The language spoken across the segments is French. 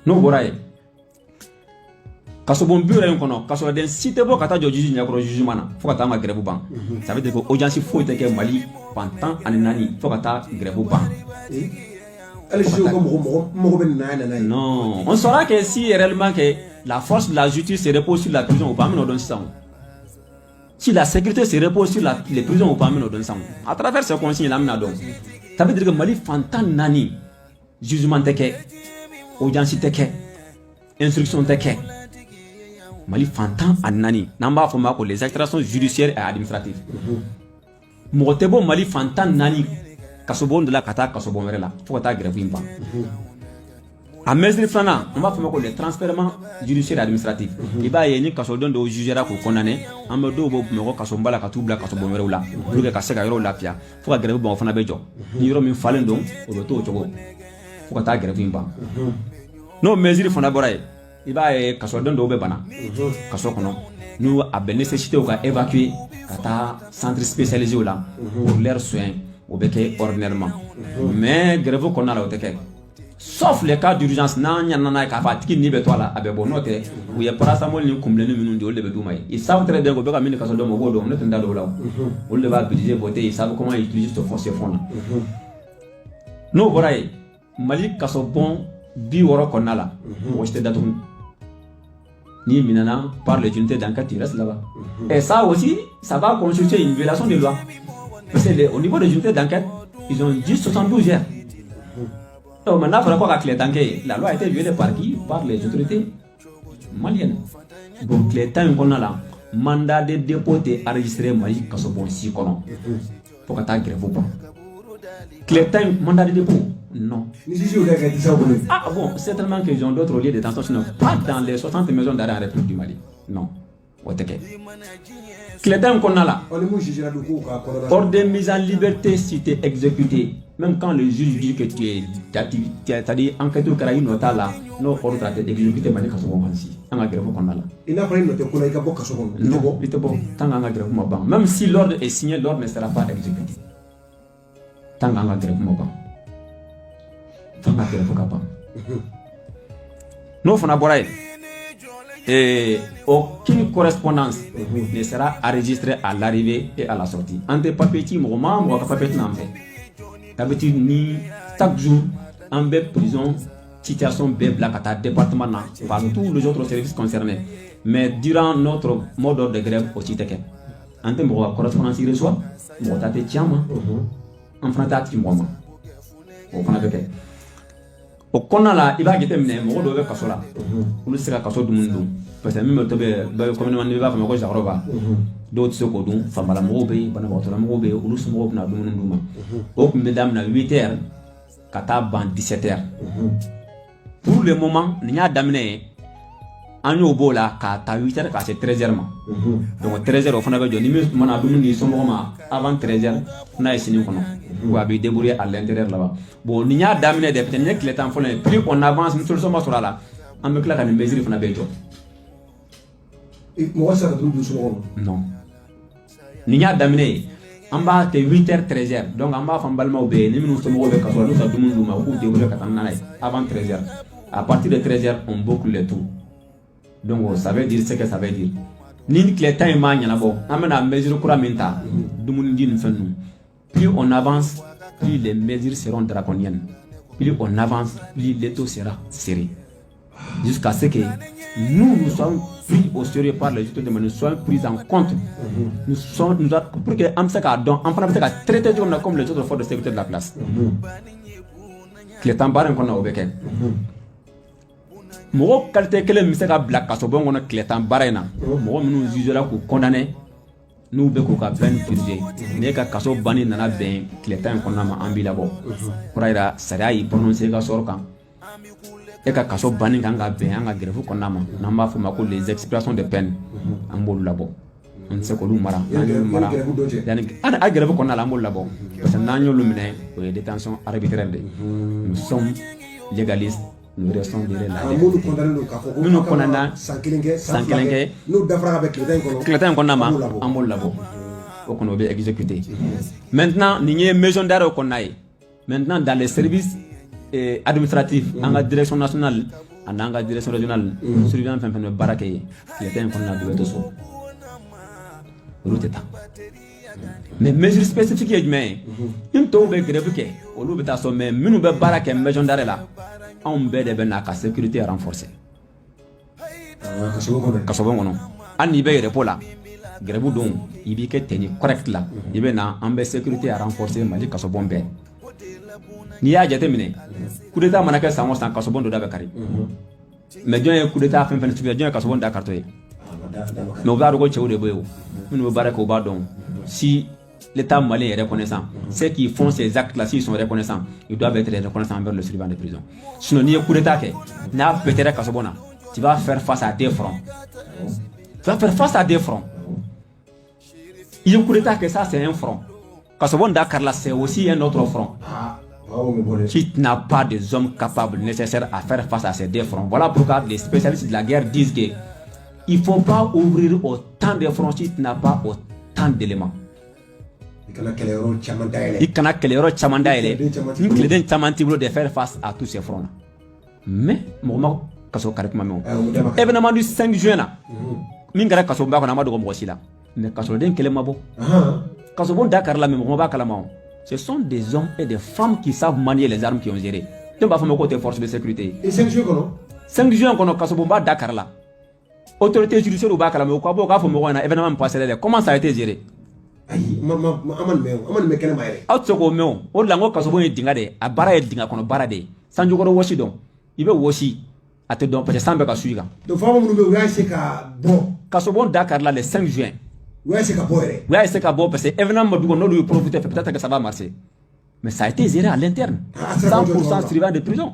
n'o bɔra yen kaso bon bureau in kɔnɔ kaso den si tɛ bɔ ka taa jɔ juge ɲɛkɔrɔ jugement na fo ka taa an ka grève ban ça veut dire que audience foyi tɛ kɛ Mali fantan ani naani fo ka taa grève ban. Non, on saura que si réellement que la force de la justice se repose sur la prison ou pas, si la sécurité se repose sur les prisons ou pas, à travers ce consigne là, ça veut dire que Mali fantan nani jugement teke, audience teke, instruction teke, Mali fantan nani, n'amba foma ko les extractions judiciaires et administratives. Motebo Mali fantan nani. Kasobon de la kata kasobon wɛrɛ la fo ka taa grève in ban a mesure filanan on b'a fɔ ko le transfèrement judiciaire administratif i b'a ye ni kasoden dɔw jugera k'u condamné an bɛ dɔw bɔ Bamakɔ kasobonba la ka t'u bila kasobon wɛrɛw la pour que ka se ka yɔrɔw lafiya fo ka grève ban o fana bɛ jɔ ni yɔrɔ min falen don o bɛ to o cogo fo ka taa grève in ban n'o mesure fana bɔra yen i b'a ye kasoden dɔw bɛ bana kaso kɔnɔ n'u a bɛ nécessité ka évacuer ka taa centre spécialisé la pour leurs soins au béquet ordinairement. Mais grève qu'on a là au téquet. Sauf les cas d'urgence, nan yana ka fatiki ni beto la abe bonote où il y a paracetamol ni kumble ni minun de ole bedouma. Ils savent très bien que beka mini kaso do mo do ne tenda do là. On le va budget voter, ils savent comment utiliser ce fonds là. No boray Mali kaso bon bi woro qu'on a là. Moi j'étais datum. Ni minana par les unités d'enquête il reste là-bas. Et ça aussi, ça va constituer une violation des lois. Parce que au niveau des unités d'enquête, ils ont dit 72 heures. Donc maintenant, il faut que la loi a été violée par qui? Par les autorités maliennes. Donc les temps qu'on a là, mandat de dépôt est enregistré Mali Kasobon si qu'on faut que tu grève ou pas. Les temps mandat de dépôt, non. Ah bon, certainement qu'ils ont d'autres lieux de détention, pas dans les 60 maisons d'arrêt en République du Mali. Non. Les temps qu'on a là, ordre de mise en liberté si tu es exécuté, même quand le juge dit que tu es, c'est-à-dire enquête au Caraïbe nota là, nos ordres d'exécuter Mali Kasobon ici, on a grève qu'on a là. Il n'a pas une note qu'on a eu Kasobon. Non, il était bon, tant qu'on a grève ban. Même si l'ordre est signé, l'ordre ne sera pas exécuté. Tant qu'on a grève ban. Tant qu'on a grève ban. Nous, on a boraï. Et aucune correspondance ne sera enregistrée à l'arrivée et à la sortie. Entre papiers, moment, ou papier n'en ni chaque jour, en prison, situation black département par tous les autres services concernés. Mais durant notre mode de grève au Titeke, en termes de correspondance, il reçoit, en France, au Konala, il va quitter le mot de Kasola. Vous sera Kaso du Mundo. Parce que même comme on va faire Jaroba, d'autres se codons, Fambala Mobe, Banabotola Mobe, Ulusmo na Dumunduma. Au mesdames, 8h, Kataban 17h. Pour le moment, il y a d'amener un nouveau là, Kata 8h, c'est 13h. Donc 13h, au fond, avec Johnny, mon abdomen, ils sont avant 13h, on a essayé ou à débrouiller à l'intérieur là-bas. Bon, il y a d'amener des petits qui les temps plus on avance, nous sommes sur là, on me claque à une mesure qu'on a besoin. Et moi, ça va non. Il y a d'amener en bas de 8h, 13h. Donc en bas, on va faire nous sommes au Bécasso, nous sommes débrouiller avant 13h. À partir de 13h, on boucle le tout. Donc ça veut dire ce que ça veut dire. Ni que les temps il y a bon, on a mesure couramment, plus on avance, plus les mesures seront draconiennes. Plus on avance, plus l'étau sera serré. Jusqu'à ce que nous soyons pris au sérieux par les autorités, nous soyons pris en compte. Nous sommes, pour que on traiter comme les autres forces de sécurité de la place. Les tambarins qu'on a au Béquet. Moi, qualité que les misères black à ce bon, on a les tambarins. Moi, nous jugerons pour condamner. Nous devons bien purger. N'est qu'à Kasso Bani Nana Ben, les temps qu'on a en bilabo. Praira, Sarai, prononcer la sorka. Et qu'à Kasso Bani Ganga Ben, à grève qu'on a, n'a pas fait les expressions de peine en mot labo. On sait que nous mara. À grève qu'on a la mot labo. Parce que nous luminé pour les détentions arbitraires. Nous sommes légalistes. Nous restons derrière la loi. Nous nous condamnons sans Kelengue. Nous devons avec le temps qu'on a en mot labo. Pour qu'on ait exécuté. Maintenant, il y a une maison d'arrêt qu'on a. Maintenant, dans les services administratifs, dans la direction nationale en tant que direction régionale, surveillant fait une baraque, il était un condamné de so. Route mais mesures spécifiques, mais une tombe grève, au loup de sommet, nous be baraque, maison d'arrêt là, on bet de benaka, sécurité renforcée. Kasobon, an ni be repo la, grève donc, il dit que t'es correct là, il ben en be sécurité à renforcer, m'a dit Kasobon ben. Ni y'a jateminɛ coup d'état mana kɛ san o san kasobon dɔ da bɛ kari mais jɔn ye coup d'état fɛn fɛn suguya jɔn ye kasobon da karitɔ ye mais u b'a dɔn ko cɛw de bɛ yen minnu bɛ baara kɛ u b'a dɔn si l'état malien est reconnaissant ceux qui font ces actes là s'ils sont reconnaissants ils doivent être reconnaissants envers le surveillant de prison sinon n'i ye coup d'état kɛ n'a pété kasobon na tu vas faire face à des fronts tu vas faire face à des fronts il y a coup d'état que ça c'est un front kasobon da kari la c'est aussi un autre front. Si tu n'as pas des hommes capables nécessaires à faire face à ces deux fronts. Voilà pourquoi les spécialistes de la guerre disent qu'il ne faut pas ouvrir autant de fronts si tu n'as pas autant d'éléments. Il y a quelques chamanda de faire face à tous ces fronts-là. Mais, événement du 5 juin, Mingara Kasoba, on a mal de Rombosi là. Mais Kasolden Kelemabo. Kasobon Dakar la même Kalamao. Ce sont des hommes et des femmes qui savent manier les armes qui ont géré. Tu vas faire mon côté force de sécurité. Et 5 juin, 5 juin, on a Kasobomba Dakar là. Autorité judiciaire au Bakala, mais au Kabo, un événement passé. Comment ça a été géré? Outsoko Meo, au Lango Kasobo et Dingade, à Bara et Dinga qu'on a baradé. Sanjuro Washidon, il veut Washi à te donner Samba Kasuiga. Donc, Kasobon Dakar là le 5 juin. Ouais, c'est qu'à bon, parce que évidemment, on doit profiter, peut-être que ça va marcher. Mais ça a été géré à l'interne. 100% surveillant de prison.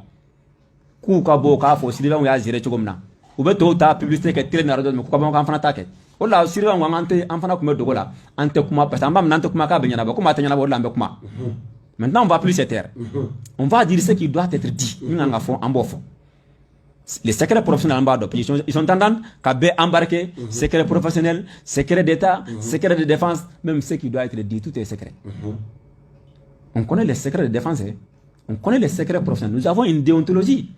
Koukabo, Kafo, surveillant, on a géré Chogomna. Ou bien, tout à publicité qui est très narrow, mais Koukabo, on a attaqué. On l'a surveillant, on a enfant comme de Gola, Antekuma, parce qu'on va Nantekuma, Benyana, comment Tanyana, Lambekuma. Maintenant, on va plus se taire. On va dire ce qui doit être dit. En bon fond. Les secrets professionnels en bas d'opposition, ils sont tendants qu'à embarquer, secrets professionnels, secrets d'État, secrets de défense, même ce qui doit être dit, tout est secret. On connaît les secrets de défense, on connaît les secrets professionnels. Nous avons une déontologie.